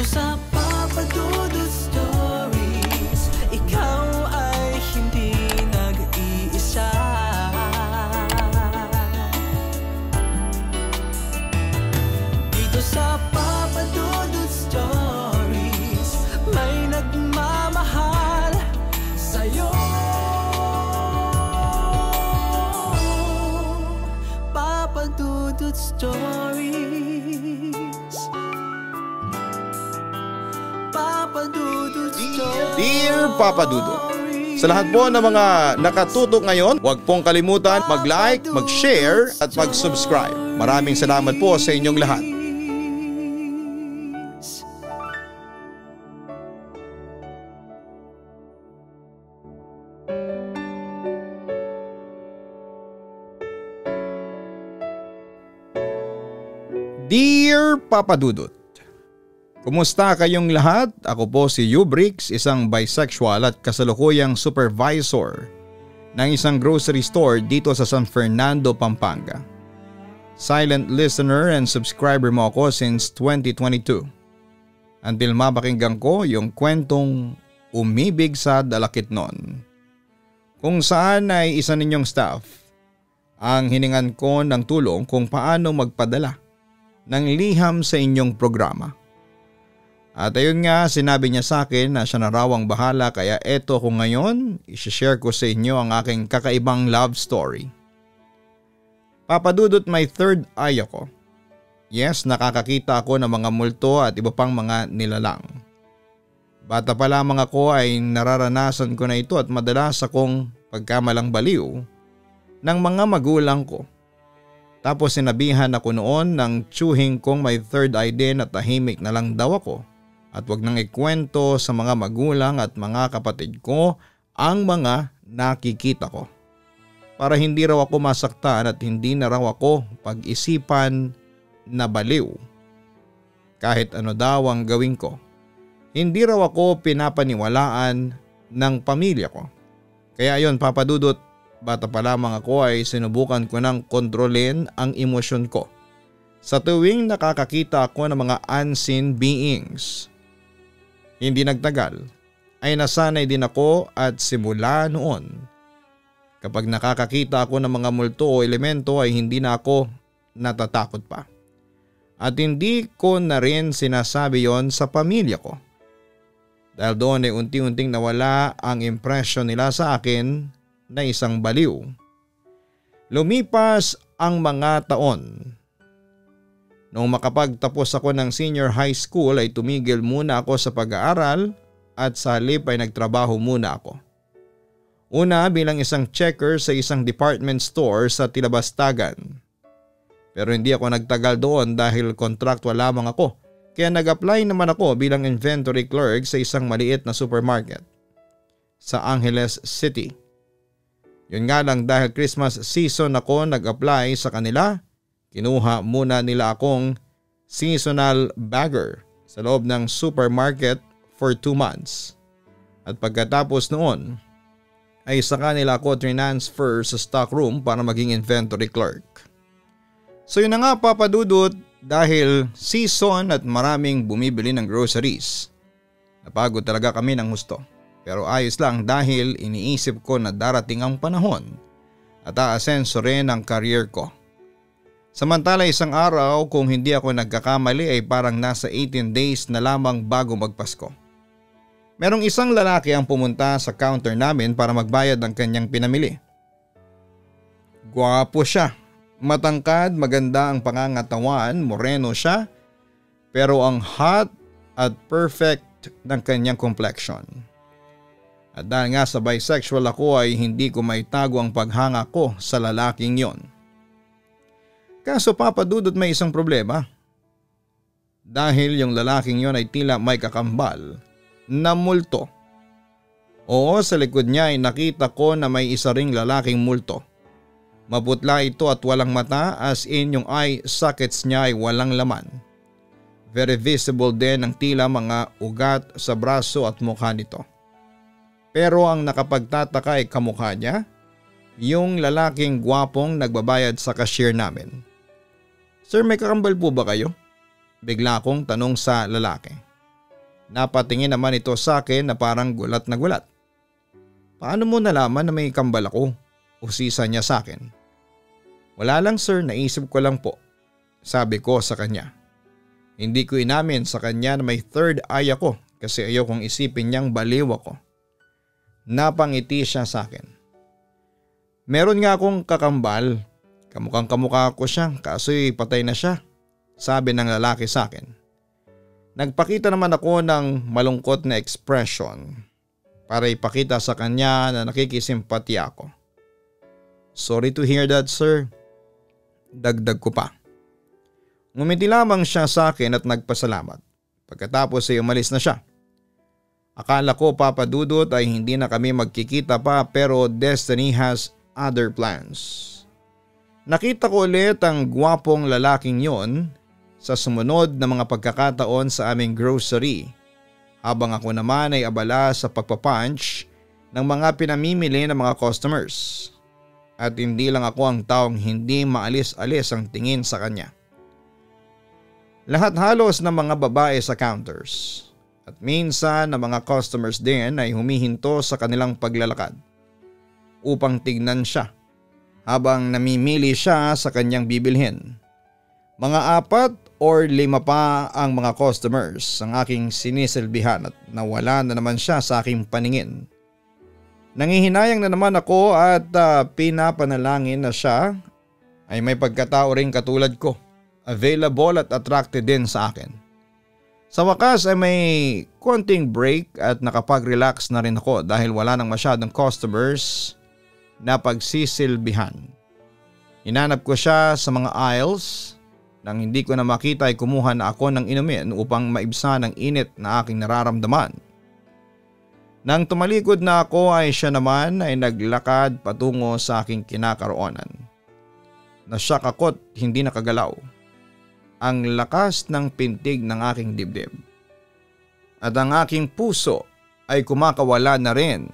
Dito sa Papa Dudut Stories, ikaw ay hindi nag-iisa. Dito sa Papa Dudut Stories, may nagmamahal sa'yo. Papa Dudut Stories, Papa Dudut Stories. Dear Papa Dudut, sa lahat po ng mga nakatutok ngayon, huwag pong kalimutan mag-like, mag-share at mag-subscribe. Maraming salamat po sa inyong lahat. Dear Papa Dudut, kumusta kayong lahat? Ako po si Ubrix, isang bisexual at kasalukuyang supervisor ng isang grocery store dito sa San Fernando, Pampanga. Silent listener and subscriber mo ako since 2022. Until mapakinggan ko yung kwentong Umibig sa Dalakitnon, kung saan ay isa ninyong staff ang hiningan ko ng tulong kung paano magpadala ng liham sa inyong programa. At ayun nga, sinabi niya sa akin na siya na raw ang bahala, kaya eto ko ngayon, isishare ko sa inyo ang aking kakaibang love story. Papa Dudut, may third eye ako. Yes, nakakakita ako ng mga multo at iba pang mga nilalang. Bata pa lamang ako ay nararanasan ko na ito at madalas akong pagkamalang baliw ng mga magulang ko. Tapos sinabihan ako noon ng tsuhing kong may third eye din at tahimik na lang daw ako at wag nang ikwento sa mga magulang at mga kapatid ko ang mga nakikita ko, para hindi raw ako masaktan at hindi na raw ako pag-isipan na baliw. Kahit ano daw ang gawin ko, hindi raw ako pinapaniwalaan ng pamilya ko. Kaya ayon Papa Dudut, bata pa lamang ako ay sinubukan ko ng kontrolin ang emosyon ko sa tuwing nakakakita ako ng mga unseen beings. Hindi nagtagal ay nasanay din ako at simula noon, kapag nakakakita ako ng mga multo o elemento ay hindi na ako natatakot pa. At hindi ko na rin sinasabi yon sa pamilya ko. Dahil doon ay unti-unting nawala ang impression nila sa akin na isang baliw. Lumipas ang mga taon. Noong makapagtapos ako ng senior high school ay tumigil muna ako sa pag-aaral at sa halip ay nagtrabaho muna ako. Una bilang isang checker sa isang department store sa Tilabastagan. Pero hindi ako nagtagal doon dahil contractual lamang ako, kaya nag-apply naman ako bilang inventory clerk sa isang maliit na supermarket sa Angeles City. Yun nga lang, dahil Christmas season ako nag-apply sa kanila, kinuha muna nila akong seasonal bagger sa loob ng supermarket for 2 months. At pagkatapos noon ay sa kanila ako transfer sa stock room para maging inventory clerk. So yun na nga Papa Dudut, dahil season at maraming bumibili ng groceries, napagod talaga kami ng husto. Pero ayos lang dahil iniisip ko na darating ang panahon at aasenso rin ang career ko. Samantala isang araw, kung hindi ako nagkakamali, ay parang nasa 18 days na lamang bago magpasko. Merong isang lalaki ang pumunta sa counter namin para magbayad ng kanyang pinamili. Gwapo siya, matangkad, maganda ang pangangatawan, moreno siya, pero ang hot at perfect ng kanyang complexion. At dahil nga sa bisexual ako ay hindi ko maitago ang paghanga ko sa lalaking yon. Kaso Papa Dudut, may isang problema. Dahil yung lalaking yon ay tila may kakambal na multo. Oo, sa likod niya ay nakita ko na may isa ring lalaking multo. Maputla ito at walang mata, as in yung eye sockets niya ay walang laman. Very visible din ang tila mga ugat sa braso at mukha nito. Pero ang nakapagtataka ay kamukha niya, yung lalaking gwapong nagbabayad sa cashier namin. Sir, may kakambal po ba kayo? Bigla akong tanong sa lalaki. Napatingin naman ito sa akin na parang gulat na gulat. Paano mo nalaman na may kambal ako? Usisa niya sa akin. Wala lang sir, naisip ko lang po. Sabi ko sa kanya. Hindi ko inamin sa kanya na may third eye ako kasi ayaw kong isipin niyang baliw ako. Napangiti siya sa akin. Meron nga akong kakambal. Kamukhang kamukha ko siya kaso'y patay na siya. Sabi ng lalaki sa akin. Nagpakita naman ako ng malungkot na expression para ipakita sa kanya na nakikisimpatya ako. Sorry to hear that sir. Dagdag ko pa. Ngumiti lamang siya sa akin at nagpasalamat. Pagkatapos ay umalis na siya. Akala ko Papa Dudut ay hindi na kami magkikita pa pero destiny has other plans. Nakita ko ulit ang gwapong lalaking yon sa sumunod na mga pagkakataon sa aming grocery habang ako naman ay abala sa pagpapunch ng mga pinamimili ng mga customers. At hindi lang ako ang taong hindi maalis-alis ang tingin sa kanya. Lahat halos ng mga babae sa counters at minsan ng mga customers din ay humihinto sa kanilang paglalakad upang tignan siya habang namimili siya sa kanyang bibilhin. Mga 4 or 5 pa ang mga customers ang aking sinisilbihan at nawala na naman siya sa aking paningin. Nangihinayang na naman ako at pinapanalangin na siya ay may pagkatao ring katulad ko, available at attracted din sa akin. Sa wakas ay may konting break at nakapag-relax na rin ako dahil wala nang masyadong customers na pagsisilbihan. Hinanap ko siya sa mga aisles. Nang hindi ko na makita ay kumuha na ako ng inumin upang maibsan ang init na aking nararamdaman. Nang tumalikod na ako ay siya naman ay naglakad patungo sa aking kinakaroonan. Nasyak ako't hindi nakagalaw. Ang lakas ng pintig ng aking dibdib. At ang aking puso ay kumakawala na rin.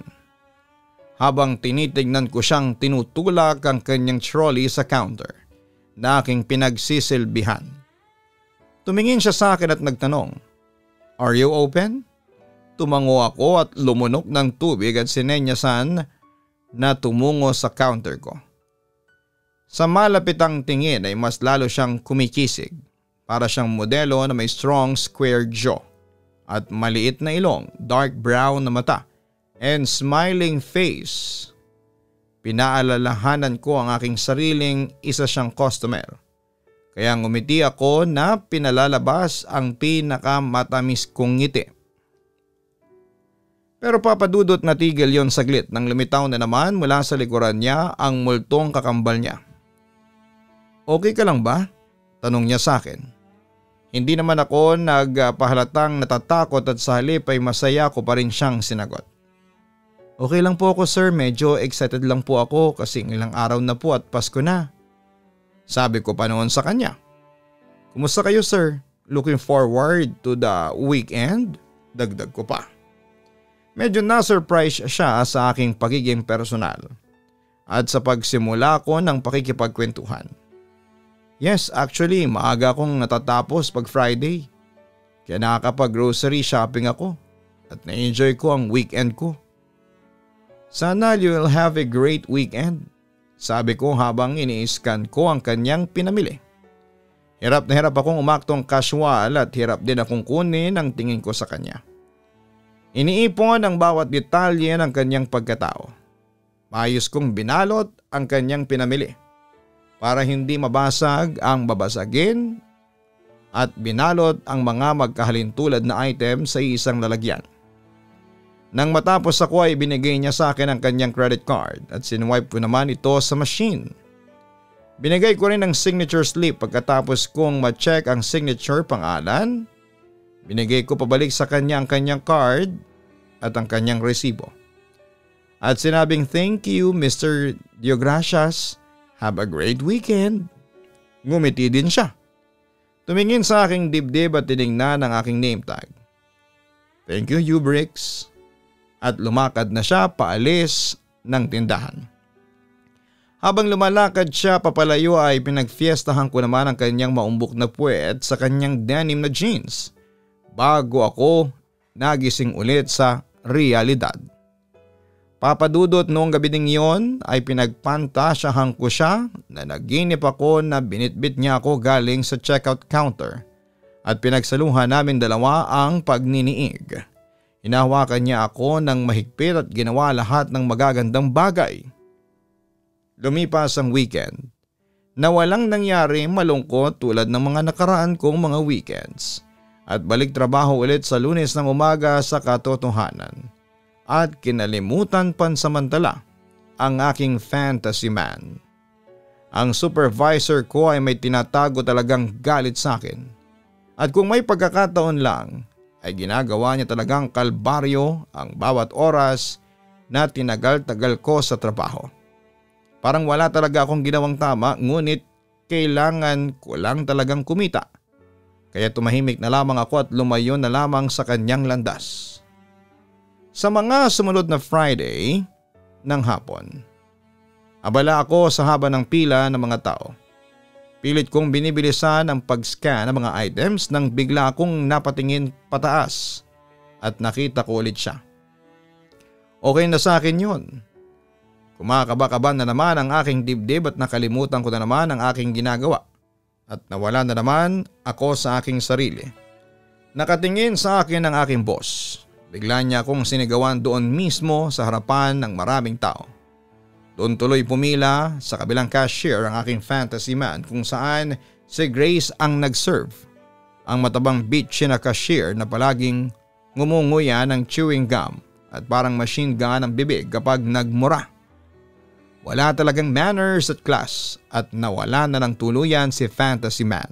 Habang tinitignan ko siyang tinutulak ang kanyang trolley sa counter na aking pinagsisilbihan. Tumingin siya sa akin at nagtanong, "Are you open?" Tumango ako at lumunok ng tubig at sinenyasan na tumungo sa counter ko. Sa malapitang tingin ay mas lalo siyang kumikisig. Para siyang modelo na may strong square jaw at maliit na ilong, dark brown na mata and smiling face. Pinaalalahanan ko ang aking sariling isa siyang customer. Kaya ngumiti ako na pinalalabas ang pinakamatamis kong ngiti. Pero Papa Dudut natigil yon saglit nang lumitaw na naman mula sa likuran niya ang multong kakambal niya. "Okay ka lang ba?" tanong niya sa akin. Hindi naman ako nagpahalatang natatakot at sa halip ay masaya ko pa rin siyang sinagot. "Okay lang po ako sir, medyo excited lang po ako kasi ilang araw na po at Pasko na." Sabi ko pa noon sa kanya. "Kumusta kayo sir? Looking forward to the weekend?" Dagdag ko pa. Medyo na-surprise siya sa aking pagiging personal at sa pagsimula ko ng pakikipagkwentuhan. "Yes, actually maaga akong natatapos pag Friday. Kaya nakakapag-grocery shopping ako at na-enjoy ko ang weekend ko." "Sana you will have a great weekend," sabi ko habang ini-scan ko ang kanyang pinamili. Hirap na hirap akong umaktong casual at hirap din akong kunin ang tingin ko sa kanya. Iniipon ang bawat detalye ng kanyang pagkatao. Maayos kong binalot ang kanyang pinamili para hindi mabasag ang babasagin at binalot ang mga magkahalintulad na item sa isang lalagyan. Nang matapos ako ay binigay niya sa akin ang kanyang credit card at sinwipe ko naman ito sa machine. Binigay ko rin ang signature slip pagkatapos kong ma-check ang signature pangalan. Binigay ko pabalik sa kanya ang kanyang card at ang kanyang resibo. At sinabing, "Thank you Mr. Diogracias, have a great weekend." Ngumiti din siya. Tumingin sa aking dibdib at tinignan ang aking name tag. "Thank you Ubrix." At lumakad na siya paalis ng tindahan. Habang lumalakad siya papalayo ay pinagfiestahan ko naman ang kanyang maumbok na puwet sa kanyang denim na jeans bago ako nagising ulit sa realidad. Papadudot, noong gabi ding yon ay pinagpantasyahan ko siya na naginip ako na binitbit niya ako galing sa checkout counter at pinagsaluhan namin dalawa ang pagniniig. Hinahawakan niya ako ng mahigpit at ginawa lahat ng magagandang bagay. Lumipas ang weekend na walang nangyari malungkot tulad ng mga nakaraan kong mga weekends at balik trabaho ulit sa Lunes ng umaga sa katotohanan. At kinalimutan pansamantala ang aking fantasy man. Ang supervisor ko ay may tinatago talagang galit sa akin. At kung may pagkakataon lang ay ginagawa niya talagang kalbaryo ang bawat oras na tinagal-tagal ko sa trabaho. Parang wala talaga akong ginawang tama, ngunit kailangan ko lang talagang kumita. Kaya tumahimik na lamang ako at lumayo na lamang sa kanyang landas. Sa mga sumunod na Friday ng hapon, abala ako sa haba ng pila ng mga tao. Pilit kong binibilisan ang pag-scan ng mga items nang bigla akong napatingin pataas at nakita ko ulit siya. Okay na sa akin yun. Kumakaba-kaba na naman ang aking dibdib at nakalimutan ko na naman ang aking ginagawa. At nawala na naman ako sa aking sarili. Nakatingin sa akin ang aking boss. Bigla niya akong sinigawan doon mismo sa harapan ng maraming tao. Doon tuloy pumila sa kabilang cashier ang aking fantasy man kung saan si Grace ang nag-serve. Ang matabang bitchy na cashier na palaging ngumunguya ng chewing gum at parang machine gun ang bibig kapag nagmura. Wala talagang manners at class at nawala na ng tuluyan si fantasy man.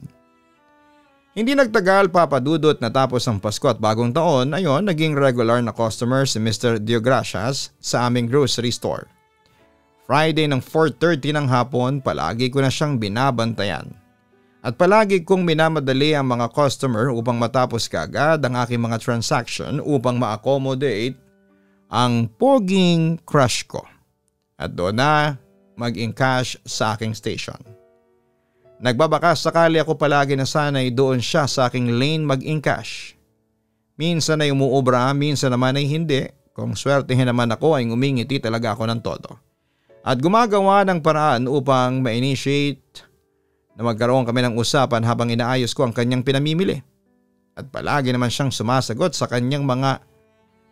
Hindi nagtagal, papadudot, natapos ang Pasko at bagong taon, ayon naging regular na customer si Mr. Diogracias sa aming grocery store. Friday ng 4:30 ng hapon, palagi ko na siyang binabantayan. At palagi kong minamadali ang mga customer upang matapos kaagad ang aking mga transaction upang ma-accommodate ang poging crush ko. At doon na mag-encash sa aking station. Nagbabakas sakali ako palagi na sana'y doon siya sa aking lane mag-encash. Minsan ay umuobra, minsan naman ay hindi. Kung swertehin naman ako ay ngumingiti talaga ako ng todo. At gumagawa ng paraan upang ma-initiate na magkaroon kami ng usapan habang inaayos ko ang kanyang pinamimili. At palagi naman siyang sumasagot sa kanyang mga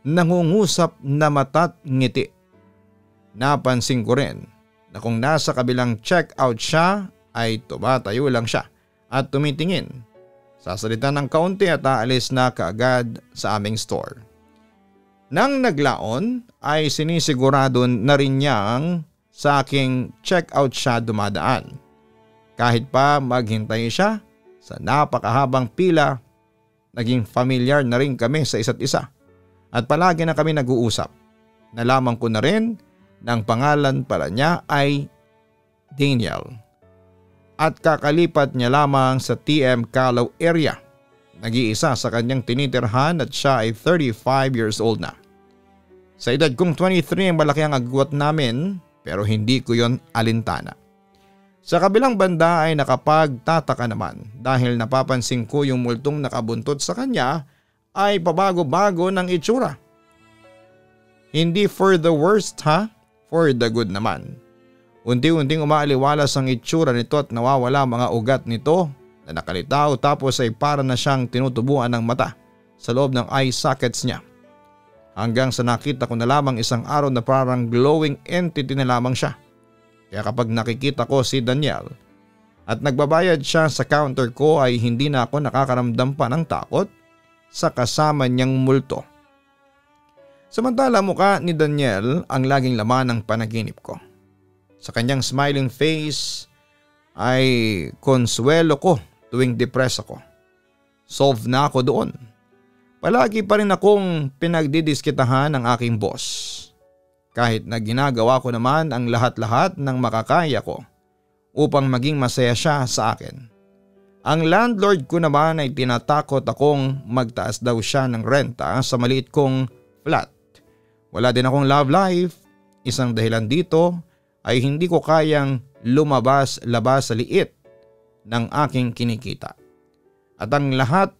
nangungusap na mata't ngiti. Napansin ko rin na kung nasa kabilang checkout siya ay tumatayo lang siya at tumitingin. Sasalita ng kaunti at aalis na kaagad sa aming store. Nang naglaon ay sinisigurado na rin niyang sa aking checkout siya dumadaan. Kahit pa maghintay siya sa napakahabang pila, naging familiar na rin kami sa isa't isa at palagi na kami nag-uusap. Nalaman ko na rin na ang pangalan pala niya ay Daniel. At kakalipat niya lamang sa TM Calao area. Nag-iisa sa kanyang tinitirhan at siya ay 35 years old na. Sa edad kong 23 ang malaki ang agwat namin pero hindi ko yon alintana. Sa kabilang banda ay nakapagtataka naman dahil napapansin ko yung multong nakabuntot sa kanya ay pabago-bago ng itsura. Hindi for the worst ha, for the good naman. Unti-unting umaaliwalas ang itsura nito at nawawala mga ugat nito na nakalitaw tapos ay para na siyang tinutubuan ng mata sa loob ng eye sockets niya. Hanggang sa nakita ko na lamang isang araw na parang glowing entity na lamang siya. Kaya kapag nakikita ko si Daniel at nagbabayad siya sa counter ko ay hindi na ako nakakaramdam pa ng takot sa kasama niyang multo. Samantala mukha ni Daniel ang laging laman ng panaginip ko. Sa kanyang smiling face ay konsuelo ko tuwing depressed ako. Solve na ako doon. Palagi pa rin akong pinagdidiskitahan ng aking boss. Kahit na ginagawa ko naman ang lahat-lahat ng makakaya ko upang maging masaya siya sa akin. Ang landlord ko naman ay tinatakot akong magtaas daw siya ng renta sa maliit kong flat. Wala din akong love life. Isang dahilan dito ay hindi ko kayang lumabas-labas sa liit ng aking kinikita. At ang lahat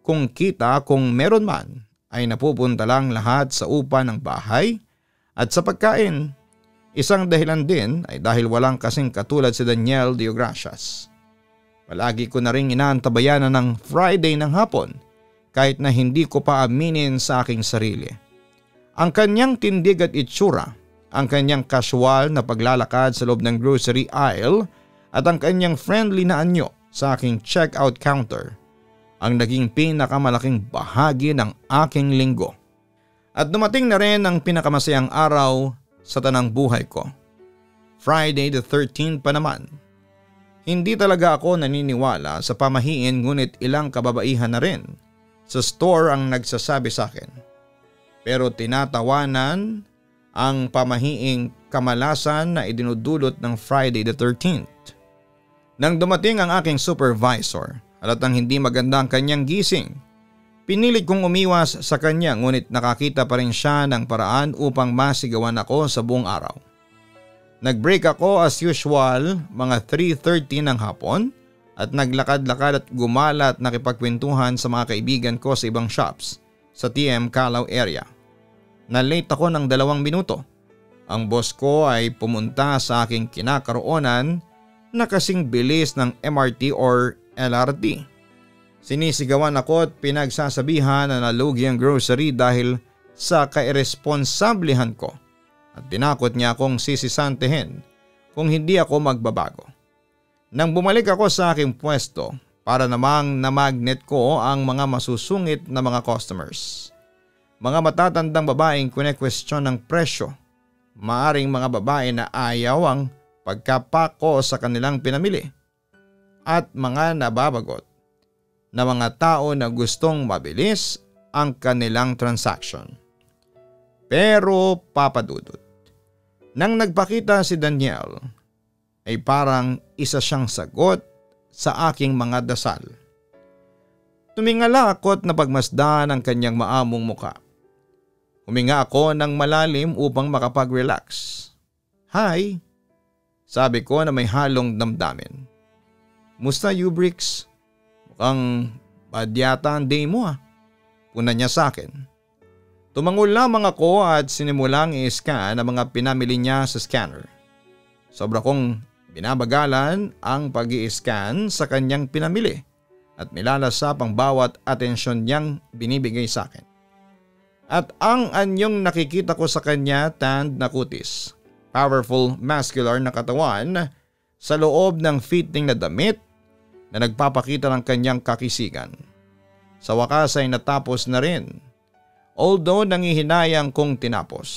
kong kita kung meron man ay napupunta lang lahat sa upa ng bahay at sa pagkain. Isang dahilan din ay dahil walang kasing katulad si Daniel Deogracias. Palagi ko na ring inaantabayanan ng Friday ng hapon kahit na hindi ko pa aminin sa aking sarili. Ang kanyang tindig at itsura, ang kanyang casual na paglalakad sa loob ng grocery aisle at ang kanyang friendly na anyo sa aking checkout counter ang naging pinakamalaking bahagi ng aking linggo. At dumating na rin ang pinakamasayang araw sa tanang buhay ko. Friday the 13th pa naman. Hindi talaga ako naniniwala sa pamahiin ngunit ilang kababaihan na rin sa store ang nagsasabi sa akin. Pero tinatawanan ang pamahiing kamalasan na idinudulot ng Friday the 13th. Nang dumating ang aking supervisor, halatang hindi maganda ang kanyang gising. Pinilit kong umiwas sa kanya ngunit nakakita pa rin siya ng paraan upang masigawan ako sa buong araw. Nag-break ako as usual mga 3:30 ng hapon at naglakad-lakad at gumala at nakipagkwentuhan sa mga kaibigan ko sa ibang shops sa TM Calao area. Na-late ako ng 2 minuto. Ang boss ko ay pumunta sa aking kinakaroonan na kasing bilis ng MRT or LRT. Sinisigawan ako at pinagsasabihan na nalugi ang grocery dahil sa kairesponsablehan ko at tinakot niya akong sisisantehin kung hindi ako magbabago. Nang bumalik ako sa aking pwesto para namang na-magnet ko ang mga masusungit na mga customers. Mga matatandang babaeng kune-question ng presyo, maaring mga babae na ayaw ang pagkapako sa kanilang pinamili at mga nababagot na mga tao na gustong mabilis ang kanilang transaction. Pero papadudot, nang nagpakita si Daniel ay parang isa siyang sagot sa aking mga dasal. Tumingala ako at napagmasdan ang kanyang maamong muka. Huminga ako ng malalim upang makapag-relax. Hi, sabi ko na may halong damdamin. Musta Ubrix? Mukhang bad yata ang day mo Puna niya sa akin. Tumangol lamang ako at sinimulang i-scan ang mga pinamili niya sa scanner. Sobra kong binabagalan ang pag-i-scan sa kanyang pinamili at nilalasap ang bawat atensyon niyang binibigay sa akin. At ang anyong nakikita ko sa kanya tanned na kutis, powerful muscular na katawan sa loob ng fitting na damit na nagpapakita ng kanyang kakisigan. Sa wakas ay natapos na rin, although nangihinayang kong tinapos.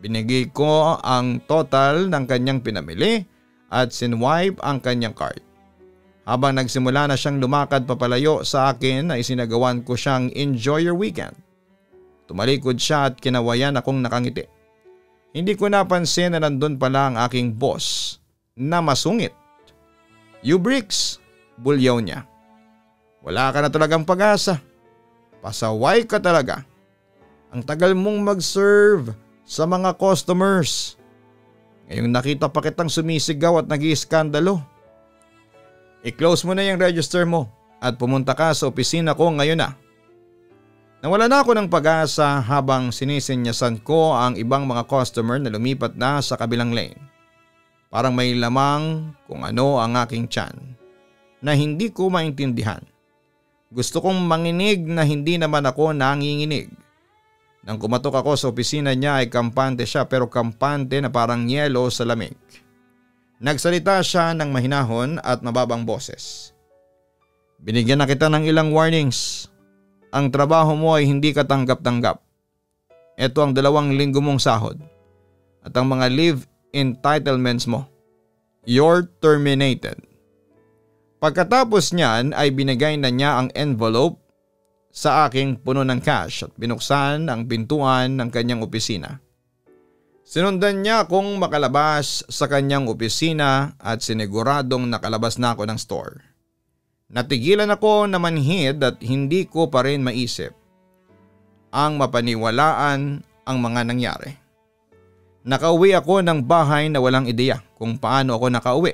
Binigay ko ang total ng kanyang pinamili at sinwipe ang kanyang card. Habang nagsimula na siyang lumakad papalayo sa akin ay sinagawan ko siyang enjoy your weekend. Tumalikod siya at kinawayan akong nakangiti. Hindi ko napansin na nandun pala ang aking boss na masungit. Ubrix, bulyaw niya. Wala ka na talagang pag-asa. Pasaway ka talaga. Ang tagal mong mag-serve sa mga customers. Ngayong nakita pa kitang sumisigaw at nag-iiskandalo. I-close mo na yung register mo at pumunta ka sa opisina ko ngayon na. Nawala na ako ng pag-asa habang sinisinyasan ko ang ibang mga customer na lumipat na sa kabilang lane. Parang may lamang kung ano ang aking tiyan na hindi ko maintindihan. Gusto kong manginig na hindi naman ako nanginginig. Nang kumatok ako sa opisina niya ay kampante siya pero kampante na parang yelo sa lamig. Nagsalita siya ng mahinahon at mababang boses. Binigyan na kita ng ilang warnings. Ang trabaho mo ay hindi katanggap-tanggap. Ito ang 2 linggo mong sahod. At ang mga leave entitlements mo. You're terminated. Pagkatapos niyan ay binigay na niya ang envelope sa aking puno ng cash at binuksan ang pintuan ng kanyang opisina. Sinundan niya akong makalabas sa kanyang opisina at siniguradong nakalabas na ako ng store. Natigilan ako na manhid at hindi ko pa rin maisip ang mapaniwalaan ang mga nangyari. Nakauwi ako ng bahay na walang ideya kung paano ako nakauwi.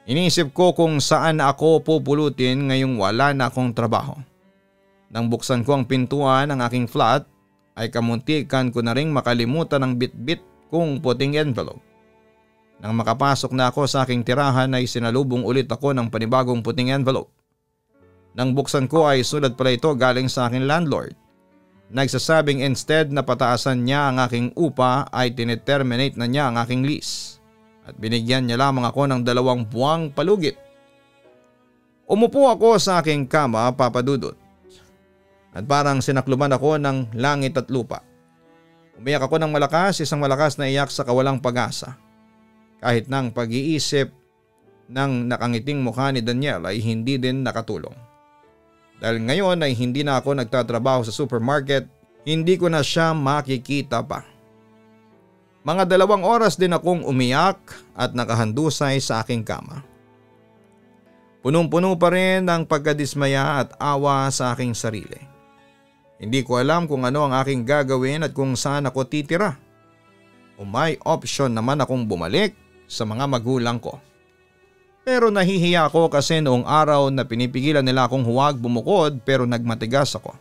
Iniisip ko kung saan ako pupulutin ngayong wala na akong trabaho. Nang buksan ko ang pintuan ng aking flat ay kamuntikan ko na ring makalimutan ang bitbit kong puting envelope. Nang makapasok na ako sa aking tirahan ay sinalubong ulit ako ng panibagong puting envelope. Nang buksan ko ay sulat pala ito galing sa aking landlord. Nagsasabing instead na pataasan niya ang aking upa ay tineterminate na niya ang aking lease at binigyan niya lamang ako ng 2 buwang palugit. Umupo ako sa aking kama, Papa Dudut, at parang sinakluban ako ng langit at lupa. Umiyak ako ng malakas, isang malakas na iyak sa kawalang pag-asa. Kahit nang pag-iisip ng nakangiting mukha ni Daniel ay hindi din nakatulong. Dahil ngayon ay hindi na ako nagtatrabaho sa supermarket, hindi ko na siya makikita pa. Mga 2 oras din akong umiyak at nakahandusay sa aking kama. Punong-puno pa rin ang pagkadismaya at awa sa aking sarili. Hindi ko alam kung ano ang aking gagawin at kung saan ako titira. O may option naman akong bumalik sa mga magulang ko. Pero nahihiya ako kasi noong araw na pinipigilan nila akong huwag bumukod pero nagmatigas ako.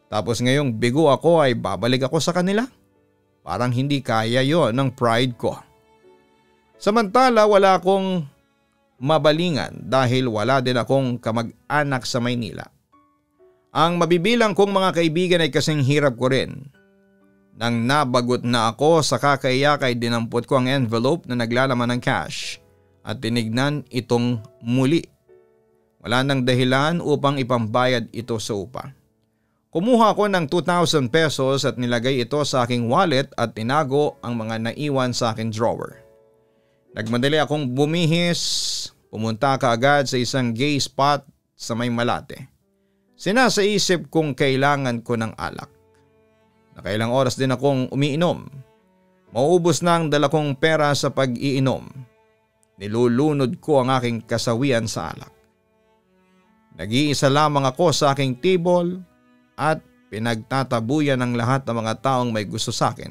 Tapos ngayong bigo ako ay babalik ako sa kanila? Parang hindi kaya yon ng pride ko. Samantala wala akong mabalingan dahil wala din akong kamag-anak sa Maynila. Ang mabibilang kong mga kaibigan ay kasing hirap ko rin. Nang nabagot na ako sa kakaiyak ay dinampot ko ang envelope na naglalaman ng cash at tinignan itong muli. Wala nang dahilan upang ipambayad ito sa upa. Kumuha ako ng 2,000 pesos at nilagay ito sa aking wallet at tinago ang mga naiwan sa aking drawer. Nagmadali akong bumihis, pumunta kaagad sa isang gay spot sa may Malate. Sinasa isip kong kailangan ko ng alak. Nakailang oras din akong umiinom. Mauubos na ang dala kong pera sa pag-iinom. Nilulunod ko ang aking kasawian sa alak. Nag-iisa lamang ako sa aking table at pinagtatabuyan ng lahat ng mga taong may gusto sa akin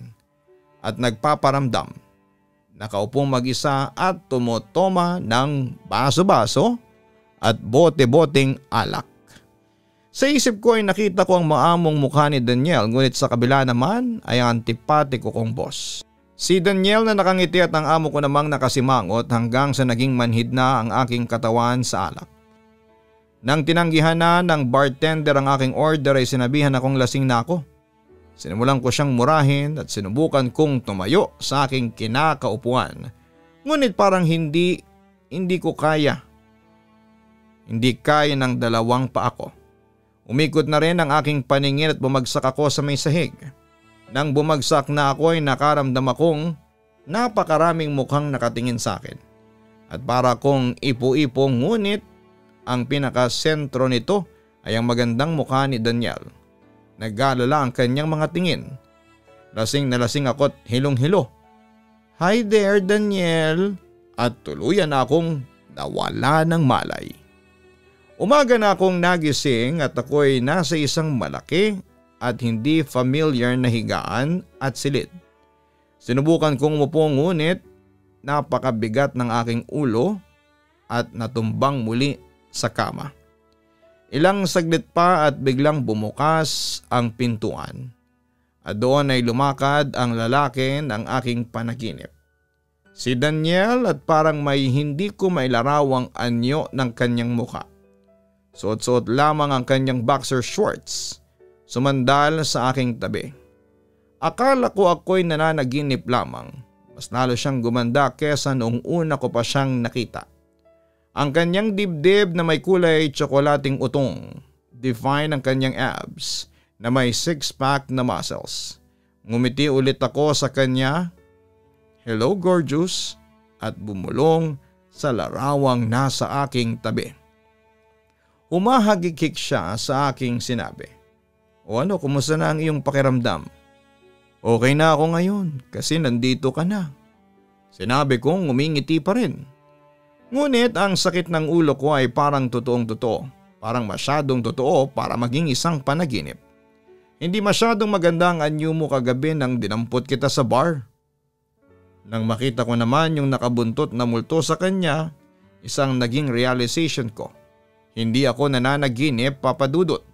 at nagpaparamdam. Nakaupong mag-isa at tumutoma ng baso-baso at bote-boteng alak. Sa isip ko ay nakita ko ang maamong mukha ni Daniel ngunit sa kabila naman ay ang antipatiko kong boss. Si Daniel na nakangiti at ang amo ko namang nakasimangot hanggang sa naging manhid na ang aking katawan sa alak. Nang tinanggihan na ng bartender ang aking order ay sinabihan akong lasing na ako. Sinimulan ko siyang murahin at sinubukan kong tumayo sa aking kinakaupuan. Ngunit parang hindi ko kaya. Hindi kaya ng 2 pa ako. Umikot na rin ang aking paningin at bumagsak ako sa may sahig. Nang bumagsak na ako ay nakaramdam akong napakaraming mukhang nakatingin sa akin. At para kong ipo-ipo ngunit ang pinakasentro nito ay ang magandang mukha ni Daniel. Nag-aalala ang kanyang mga tingin. Lasing na lasing ako at hilong-hilo. "Hi there, Daniel!" At tuluyan na akong nawala ng malay. Umaga na akong nagising at ako'y nasa isang malaki at hindi familiar na higaan at silid. Sinubukan kong umupo ngunit napakabigat ng aking ulo at natumbang muli sa kama. Ilang saglit pa at biglang bumukas ang pintuan at doon ay lumakad ang lalaki ng aking panaginip. Si Daniel at parang may hindi ko mailarawang anyo ng kanyang mukha. Suot-suot lamang ang kanyang boxer shorts, sumandal sa aking tabi. Akala ko ako'y nananaginip lamang, mas lalo siyang gumanda kesa noong una ko pa siyang nakita. Ang kanyang dibdib na may kulay tsokolating utong, define ang kanyang abs na may 6-pack na muscles. Ngumiti ulit ako sa kanya, "Hello gorgeous," at bumulong sa larawang nasa aking tabi. Humahagikik siya sa aking sinabi, "O ano, kumusta na ang iyong pakiramdam?" "Okay na ako ngayon kasi nandito ka na." Sinabi kong ngumingiti pa rin. Ngunit ang sakit ng ulo ko ay parang totoong totoo, parang masyadong totoo para maging isang panaginip. Hindi masyadong maganda ang anyo mo kagabi nang dinampot kita sa bar. Nang makita ko naman yung nakabuntot na multo sa kanya, isang naging realization ko. Hindi ako nananaginip, Papa Dudut.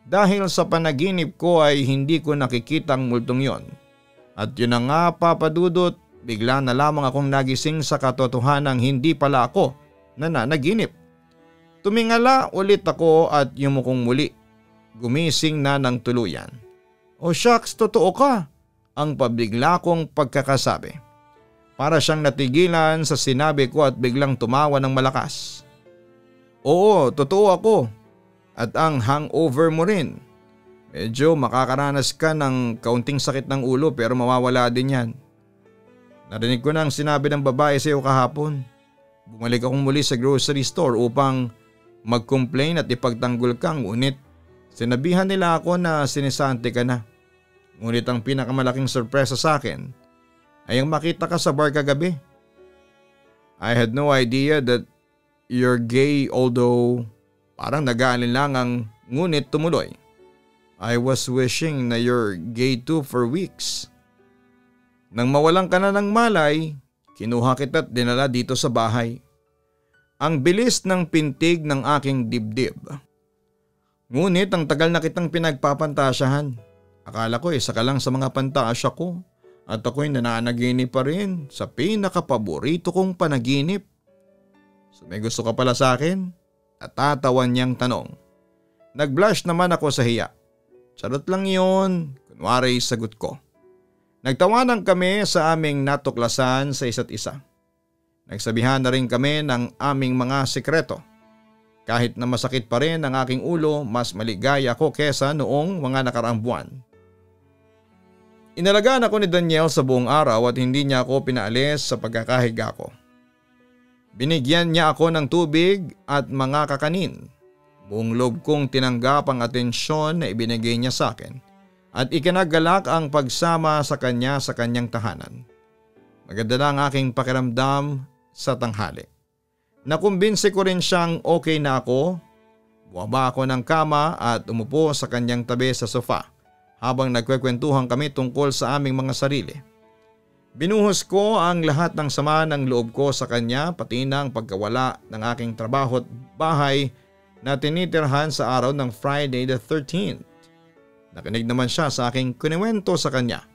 Dahil sa panaginip ko ay hindi ko nakikita ang multong yon. At yun na nga Papa Dudut, bigla na lamang akong nagising sa katotohanang hindi pala ako nananaginip. Tumingala ulit ako at yumukong muli. Gumising na ng tuluyan. O shucks, totoo ka, ang pabigla kong pagkakasabi. Para siyang natigilan sa sinabi ko at biglang tumawa ng malakas. Oo, totoo ako. At ang hangover mo rin. Medyo makakaranas ka ng kaunting sakit ng ulo pero mawawala din yan. Narinig ko na ang sinabi ng babae sa iyo kahapon. Bumalik akong muli sa grocery store upang mag-complain at ipagtanggol ka, ngunit sinabihan nila ako na sinisante ka na. Ngunit ang pinakamalaking sorpresa sa akin ay ang makita ka sa bar kagabi. I had no idea that you're gay, although parang nag-aalinlangang ngunit tumuloy. I was wishing na you're gay too for weeks. Nang mawalan ka na ng malay, kinuha kita at dinala dito sa bahay. Ang bilis ng pintig ng aking dibdib. Ngunit ang tagal na kitang pinagpapantasyahan. Akala ko isa ka lang sa mga pantasya ko at ako'y nananaginip pa rin sa pinakapaborito kong panaginip. So may gusto ka pala sa akin? Natatawan niyang tanong. Nag-blush naman ako sa hiya. Charot lang yun, kunwari sagot ko. Nagtawanan kami sa aming natuklasan sa isa't isa. Nagsabihan na rin kami ng aming mga sikreto. Kahit na masakit pa rin ang aking ulo, mas maligaya ako kesa noong mga nakaraang buwan. Inalagaan ako ni Daniel sa buong araw at hindi niya ako pinaalis sa pagkakahiga ko. Binigyan niya ako ng tubig at mga kakanin. Buong loob kong tinanggap ang atensyon na ibinigay niya sa akin at ikinagalak ang pagsama sa kanya sa kanyang tahanan. Maganda na ang aking pakiramdam sa tanghali. Nakumbinsi ko rin siyang okay na ako. Bumaba ako ng kama at umupo sa kanyang tabi sa sofa habang nagkwekwentuhan kami tungkol sa aming mga sarili. Binuhos ko ang lahat ng sama ng loob ko sa kanya, pati na ang pagkawala ng aking trabaho at bahay na tinitirhan sa araw ng Friday the 13th. Nakinig naman siya sa aking kuniwento sa kanya.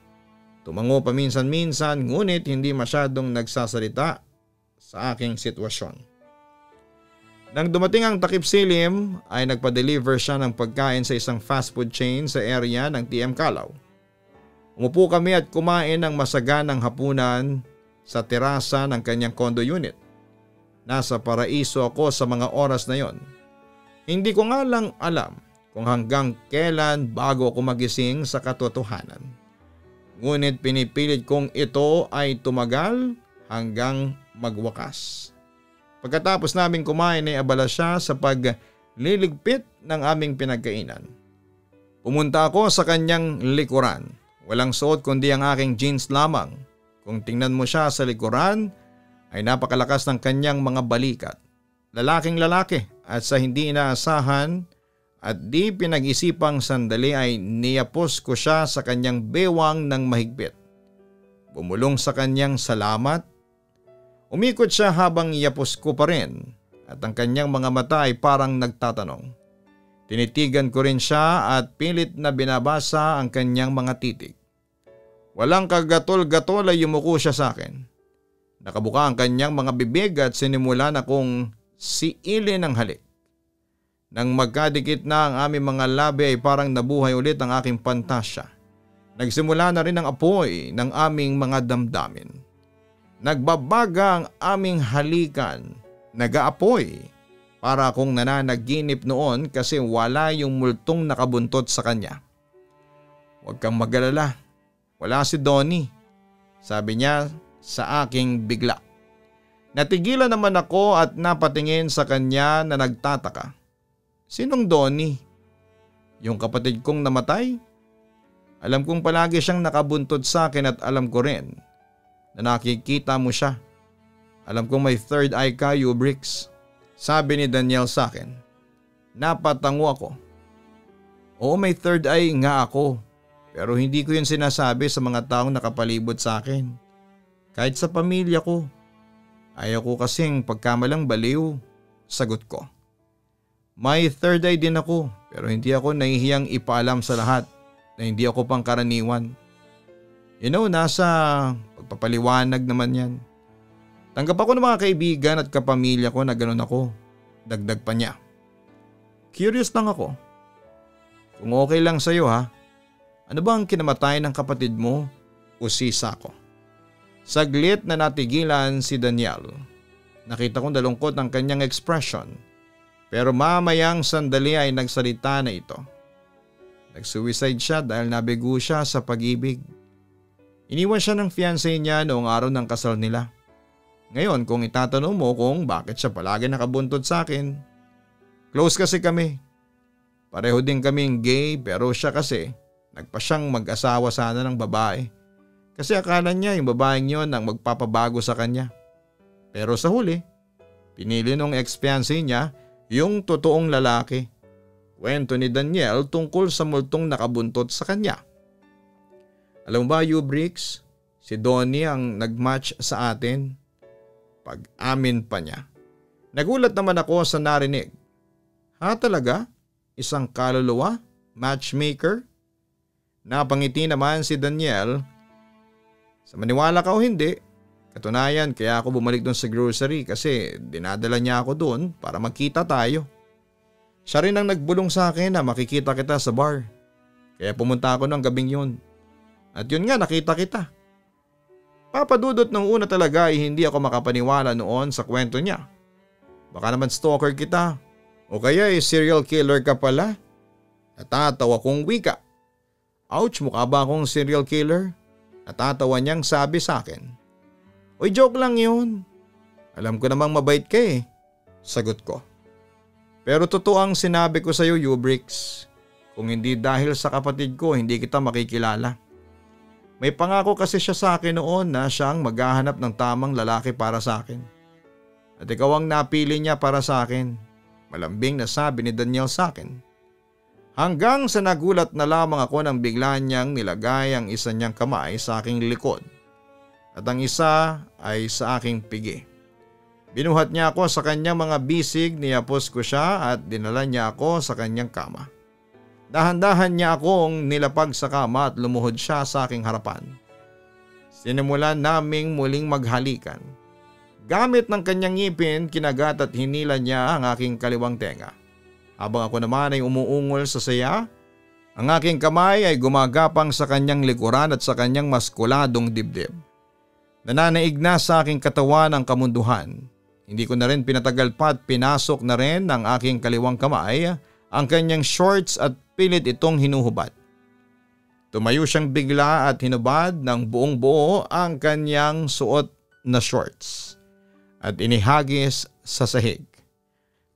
Tumango paminsan-minsan ngunit hindi masyadong nagsasalita sa aking sitwasyon. Nang dumating ang takip silim ay nagpa-deliver siya ng pagkain sa isang fast food chain sa area ng TM Calaw. Umupo kami at kumain ng masaganang hapunan sa terasa ng kanyang condo unit. Nasa paraiso ako sa mga oras na yon. Hindi ko nga lang alam kung hanggang kailan bago ako magising sa katotohanan. Ngunit pinipilit kong ito ay tumagal hanggang magwakas. Pagkatapos naming kumain ay abala siya sa pagliligpit ng aming pinagkainan. Pumunta ako sa kanyang likuran. Walang suot kundi ang aking jeans lamang. Kung tingnan mo siya sa likuran ay napakalakas ng kanyang mga balikat. Lalaking lalaki at sa hindi inaasahan at di pinag-isipang sandali ay niyapos ko siya sa kanyang bewang ng mahigpit. Bumulong sa kanyang salamat. Umikot siya habang iyapos ko pa rin at ang kanyang mga mata ay parang nagtatanong. Tinitigan ko rin siya at pilit na binabasa ang kanyang mga titig. Walang kagatol-gatol ay yumuko siya sa akin. Nakabuka ang kanyang mga bibig at sinimulan akong siilin ng halik. Nang magkadikit na ang aming mga labi ay parang nabuhay ulit ang aking pantasya. Nagsimula na rin ang apoy ng aming mga damdamin. Nagbabaga ang aming halikan, nag-aapoy. Para akong nananaginip noon kasi wala yung multong nakabuntot sa kanya. Huwag kang mag-alala, wala si Donnie, sabi niya sa aking bigla. Natigilan naman ako at napatingin sa kanya na nagtataka. Sinong Donnie? Yung kapatid kong namatay? Alam kong palagi siyang nakabuntot sa akin at alam ko rin na nakikita mo siya. Alam kong may third eye ka, Bricks. Sabi ni Daniel sa akin. Napatango ako. Oo, may third eye nga ako. Pero hindi ko yun sinasabi sa mga taong nakapalibot sa akin. Kahit sa pamilya ko. Ayaw ko kasing pagkamalang baliw. Sagot ko. May third eye din ako pero hindi ako nahihiyang ipaalam sa lahat na hindi ako pangkaraniwan. Nasa pagpapaliwanag naman yan. Tanggap ako ng mga kaibigan at kapamilya ko na ganun ako. Dagdag pa niya. Curious lang ako. Kung okay lang sa'yo ha, ano ba ang kinamatay ng kapatid mo o si Sako? Saglit na natigilan si Daniel. Nakita kong dalungkot ang kanyang expression. Pero mamayang sandali ay nagsalita na ito. Nag-suicide siya dahil nabigo siya sa pag-ibig. Iniwan siya ng fiancé niya noong araw ng kasal nila. Ngayon kung itatanong mo kung bakit siya palagi nakabuntod sa akin, close kasi kami. Pareho din kaming gay pero siya kasi nagpa siyang mag-asawa sana ng babae. Kasi akala niya yung babaeng yon ang magpapabago sa kanya. Pero sa huli, pinili nung ex-fiancé niya yung totoong lalaki. Kwento ni Daniel tungkol sa multong nakabuntot sa kanya. Alam mo ba, Bricks, si Donnie ang nagmatch sa atin. Pag-amin pa niya. Nagulat naman ako sa narinig. Ha talaga? Isang kaluluwa? Matchmaker? Napangiti naman si Daniel. Sa maniwala ka o hindi, katunayan kaya ako bumalik doon sa grocery kasi dinadala niya ako doon para magkita tayo. Siya rin ang nagbulong sa akin na makikita kita sa bar. Kaya pumunta ako ng gabing yun. At yun nga, nakita kita. Papadudot nung una talaga ay hindi ako makapaniwala noon sa kwento niya. Baka naman stalker kita o kaya ay serial killer ka pala. Natatawa kong wika. Ouch, mukha ba akong serial killer? Natatawa niyang sabi sa akin. Uy, joke lang yun. Alam ko namang mabait ka eh. Sagot ko. Pero totoo ang sinabi ko sa iyo, Bricks. Kung hindi dahil sa kapatid ko, hindi kita makikilala. May pangako kasi siya sa akin noon na siyang maghahanap ng tamang lalaki para sa akin. At ikaw ang napili niya para sa akin. Malambing na sabi ni Daniel sa akin. Hanggang sa nagulat na lamang ako nang bigla niyang nilagay ang isa niyang kamay sa aking likod. At ang isa ay sa aking pigi. Binuhat niya ako sa kanyang mga bisig, niyapos ko siya at dinala niya ako sa kanyang kama. Dahan-dahan niya akong nilapag sa kama at lumuhod siya sa aking harapan. Sinimulan naming muling maghalikan. Gamit ng kanyang ngipin, kinagat at hinila niya ang aking kaliwang tenga. Habang ako naman ay umuungol sa saya, ang aking kamay ay gumagapang sa kanyang likuran at sa kanyang maskuladong dibdib. Nananaig na sa aking katawan ang kamunduhan. Hindi ko na rin pinatagal pa at pinasok na rin ng aking kaliwang kamay ang kanyang shorts at pilit itong hinuhubad. Tumayo siyang bigla at hinubad ng buong buo ang kanyang suot na shorts at inihagis sa sahig.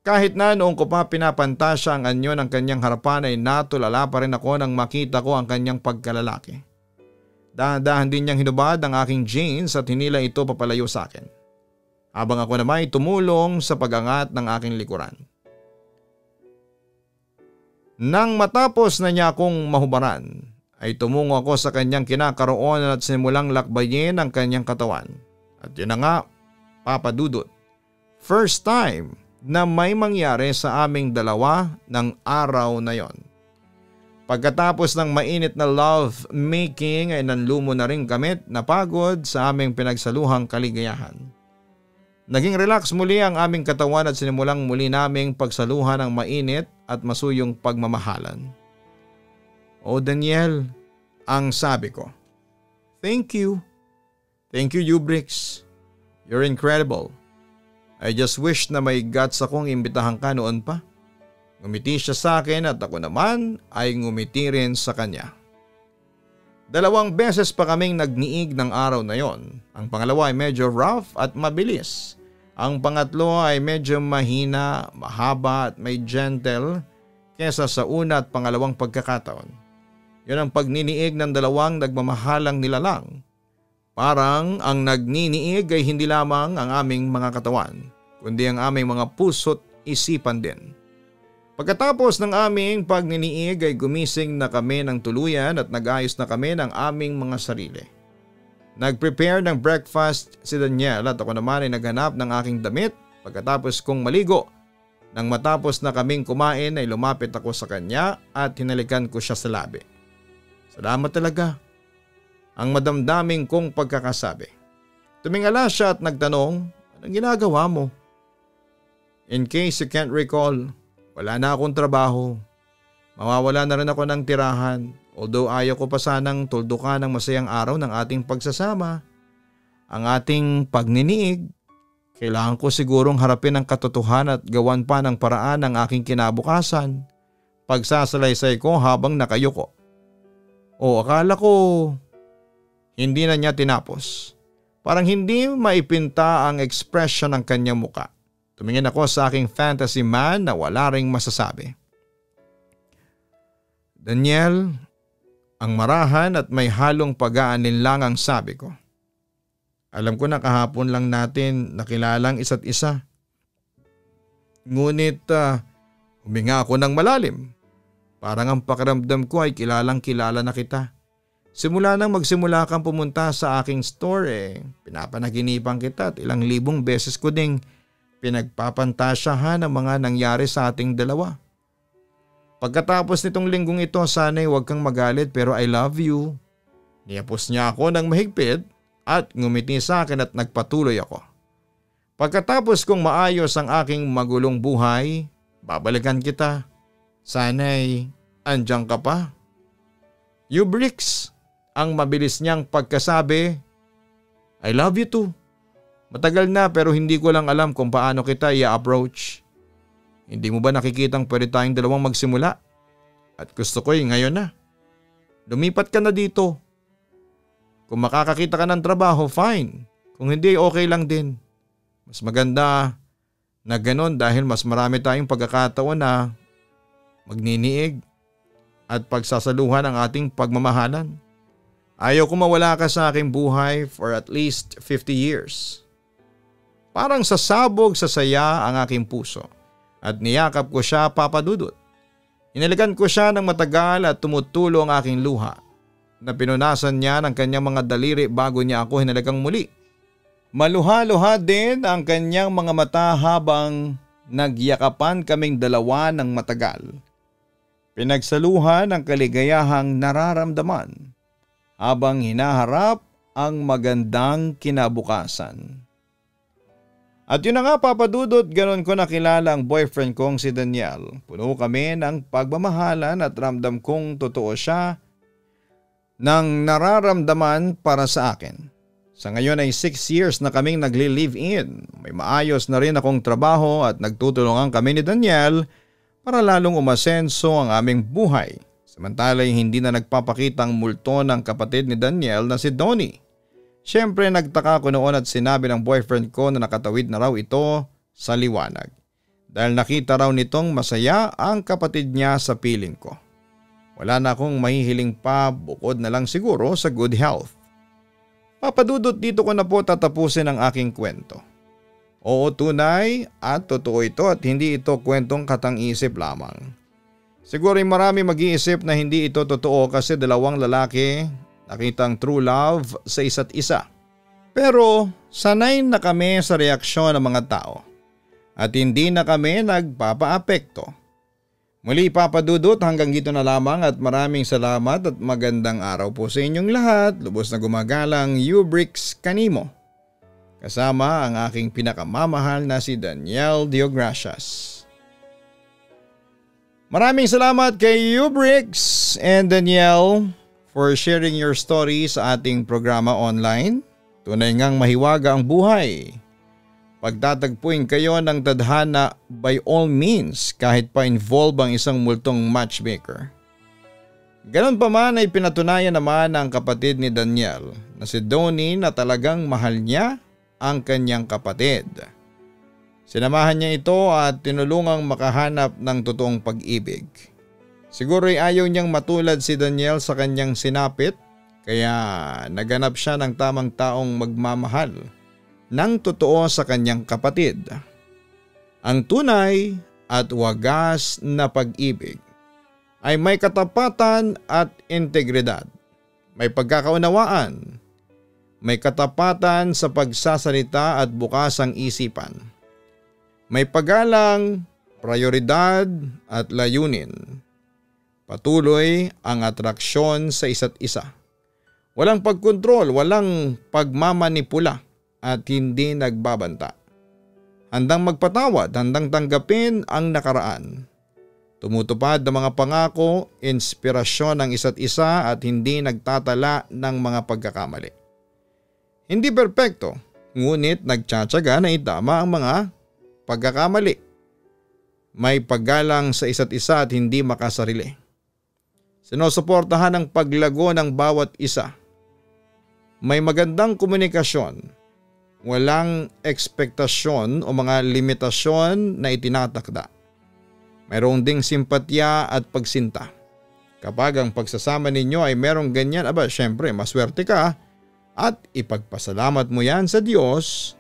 Kahit na noong ko pa pinapantasya ang anyo ng kanyang harapan ay natulala pa rin ako nang makita ko ang kanyang pagkalalaki. Dahan-dahan din niyang hinubad ang aking jeans at hinila ito papalayo sa akin. Habang ako naman ay tumulong sa pag-angat ng aking likuran. Nang matapos na niya akong mahubaran, ay tumungo ako sa kanyang kinakaroon at simulang lakbayin ang kanyang katawan. At yun na nga, Papa Dudut, first time na may mangyari sa aming dalawa ng araw na yon. Pagkatapos ng mainit na love making ay nanlumo na rin kami na pagod sa aming pinagsaluhang kaligayahan. Naging relax muli ang aming katawan at sinimulang muli naming pagsaluhan ng mainit at masuyong pagmamahalan. O Daniel, ang sabi ko. Thank you. Thank you, Bricks. You're incredible. I just wish na may guts akong imbitahan ka noon pa. Ngumiti siya sa akin at ako naman ay ngumiti rin sa kanya. 2 beses pa kaming nagniig ng araw na yon. Ang pangalawa ay medyo rough at mabilis. Ang pangatlo ay medyo mahina, mahaba at may gentle kesa sa una at pangalawang pagkakataon. Yun ang pagniniig ng dalawang nagmamahalang nilalang. Parang ang nagniniig ay hindi lamang ang aming mga katawan, kundi ang aming mga puso't isipan din. Pagkatapos ng aming pagniniig ay gumising na kami ng tuluyan at nag-ayos na kami ng aming mga sarili. Nag-prepare ng breakfast si Daniel at ako naman ay naghanap ng aking damit. Pagkatapos kong maligo Nang matapos na kaming kumain ay lumapit ako sa kanya at hinalikan ko siya sa labi. Salamat talaga. Ang madamdaming kong pagkakasabi. Tumingala siya at nagtanong, anong ginagawa mo? In case you can't recall, wala na akong trabaho. Mawawala na rin ako ng tirahan. Although ayaw ko pa sanang tuldukan ng masayang araw ng ating pagsasama. Ang ating pagniniig. Kailangan ko sigurong harapin ang katotohanan at gawan pa ng paraan ng aking kinabukasan. Pagsasalaysay ko habang nakayuko. O akala ko hindi na niya tinapos. Parang hindi maipinta ang ekspresyon ng kanyang muka. Tumingin ako sa aking fantasy man na wala ring masasabi. Daniel, ang marahan at may halong pag-aanin ang sabi ko. Alam ko na kahapon lang natin nakilalang isa't isa. Ngunit huminga ako ng malalim. Parang ang pakiramdam ko ay kilalang kilala na kita. Simula nang magsimula kang pumunta sa aking store pinapanaginipan kita at ilang libong beses ko ding pinagpapantasyahan ang mga nangyari sa ating dalawa. Pagkatapos nitong linggong ito sana'y huwag kang magalit pero I love you. Niyapos niya ako ng mahigpit at ngumiti sa akin at nagpatuloy ako. Pagkatapos kong maayos ang aking magulong buhay, babalikan kita. Sana'y andyan ka pa. You bricks, ang mabilis niyang pagkasabi. I love you too. Matagal na pero hindi ko lang alam kung paano kita i-approach. Hindi mo ba nakikitang pwede tayong dalawang magsimula? At gusto ko ngayon na. Lumipat ka na dito. Kung makakakita ka ng trabaho, fine. Kung hindi, okay lang din. Mas maganda na ganon dahil mas marami tayong pagkakataon na magniniig at pagsasaluhan ang ating pagmamahalan. Ayaw ko mawala ka sa aking buhay for at least 50 years. Parang sasabog sa saya ang aking puso at niyakap ko siya, Papa Dudut. Hinalikan ko siya ng matagal at tumutulo ang aking luha. Na pinunasan niya ng kanyang mga daliri bago niya ako hinalikang muli. Maluha-luha din ang kanyang mga mata habang nagyakapan kaming dalawa ng matagal. Pinagsaluhan ang kaligayahang nararamdaman habang hinaharap ang magandang kinabukasan. At yun na nga, Papa Dudut, ganon ko nakilala ang boyfriend kong si Daniel. Puno kami ng pagmamahalan at ramdam kong totoo siya nang nararamdaman para sa akin. Sa ngayon ay 6 years na kaming nagli-live-in. May maayos na rin akong trabaho at nagtutulungan kami ni Daniel para lalong umasenso ang aming buhay. Samantala'y hindi na nagpapakita ang multo ng kapatid ni Daniel na si Donnie. Siyempre nagtaka ko noon at sinabi ng boyfriend ko na nakatawid na raw ito sa liwanag. Dahil nakita raw nitong masaya ang kapatid niya sa piling ko. Wala na akong mahihiling pa bukod na lang siguro sa good health. Papa Dudut, dito ko na po tatapusin ang aking kwento. Oo, tunay at totoo ito at hindi ito kwentong katang-isip lamang. Siguro marami mag-iisip na hindi ito totoo kasi dalawang lalaki nakitang true love sa isa't isa. Pero sanay na kami sa reaksyon ng mga tao at hindi na kami nagpapaapekto. Muli, Papa Dudut, hanggang dito na lamang at maraming salamat at magandang araw po sa inyong lahat. Lubos na gumagalang Ubrix Kanimo. Kasama ang aking pinakamamahal na si Daniel Diogracias. Maraming salamat kay Ubrix and Daniel for sharing your story sa ating programa online. Tunay ngang mahiwaga ang buhay. Pagtatagpuin kayo ng tadhana by all means kahit pa involve ang isang multong matchmaker. Ganon pa man ay pinatunayan naman ng kapatid ni Daniel na si Donnie na talagang mahal niya ang kanyang kapatid. Sinamahan niya ito at tinulungang makahanap ng totoong pag-ibig. Siguro'y ayaw niyang matulad si Daniel sa kanyang sinapit kaya naganap siya ng tamang taong magmamahal ng totoo sa kanyang kapatid. Ang tunay at wagas na pag-ibig ay may katapatan at integridad, may pagkakaunawaan, may katapatan sa pagsasalita at bukas ang isipan, may paggalang prioridad at layunin. Patuloy ang atraksyon sa isa't isa. Walang pagkontrol, walang pagmamanipula at hindi nagbabanta. Handang magpatawad, handang tanggapin ang nakaraan. Tumutupad ng mga pangako, inspirasyon ng isa't isa at hindi nagtatala ng mga pagkakamali. Hindi perpekto, ngunit nagtsatsaga na itama ang mga pagkakamali. May paggalang sa isa't isa at hindi makasarili. Sinusuportahan ang paglago ng bawat isa. May magandang komunikasyon. Walang ekspektasyon o mga limitasyon na itinatakda. Mayroong ding simpatya at pagsinta. Kapag ang pagsasama ninyo ay merong ganyan, syempre maswerte ka at ipagpasalamat mo yan sa Diyos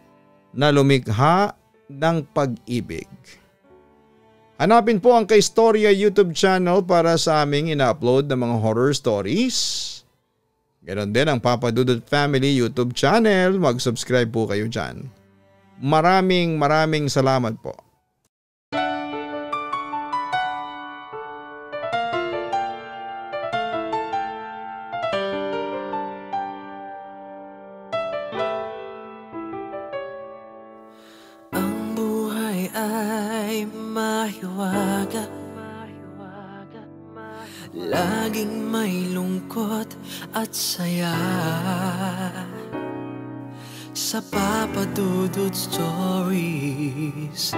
na lumikha ng pag-ibig. Hanapin po ang Kaistorya YouTube channel para sa aming ina-upload ng mga horror stories. Ganon din ang Papa Dudut Family YouTube channel. Mag-subscribe po kayo dyan. Maraming salamat po. Ang buhay ay mahiwaga, laging may lungkot at saya. Sa Papa Dudut Stories,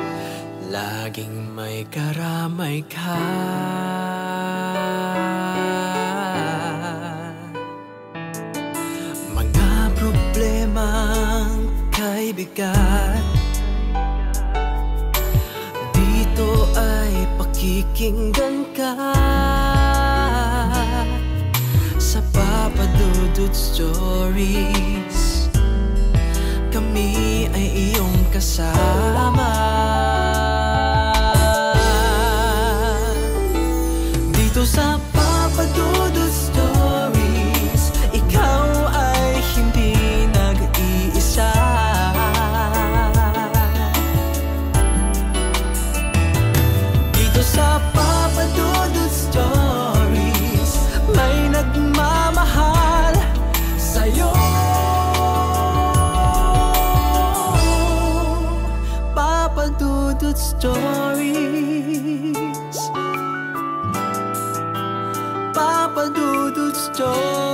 laging may karamay ka. Mga problemang kaibigan, dito ay pakikinggan ka. Sa Papa Dudut Stories, kami ay iyong kasama. Dito sa Papa Dudut Stories, ikaw ay hindi nag-iisa. Dito sa Papa Dudut Stories, may nagmamahal sa'yo. Papa Dudut Stories, Papa Dudut Stories.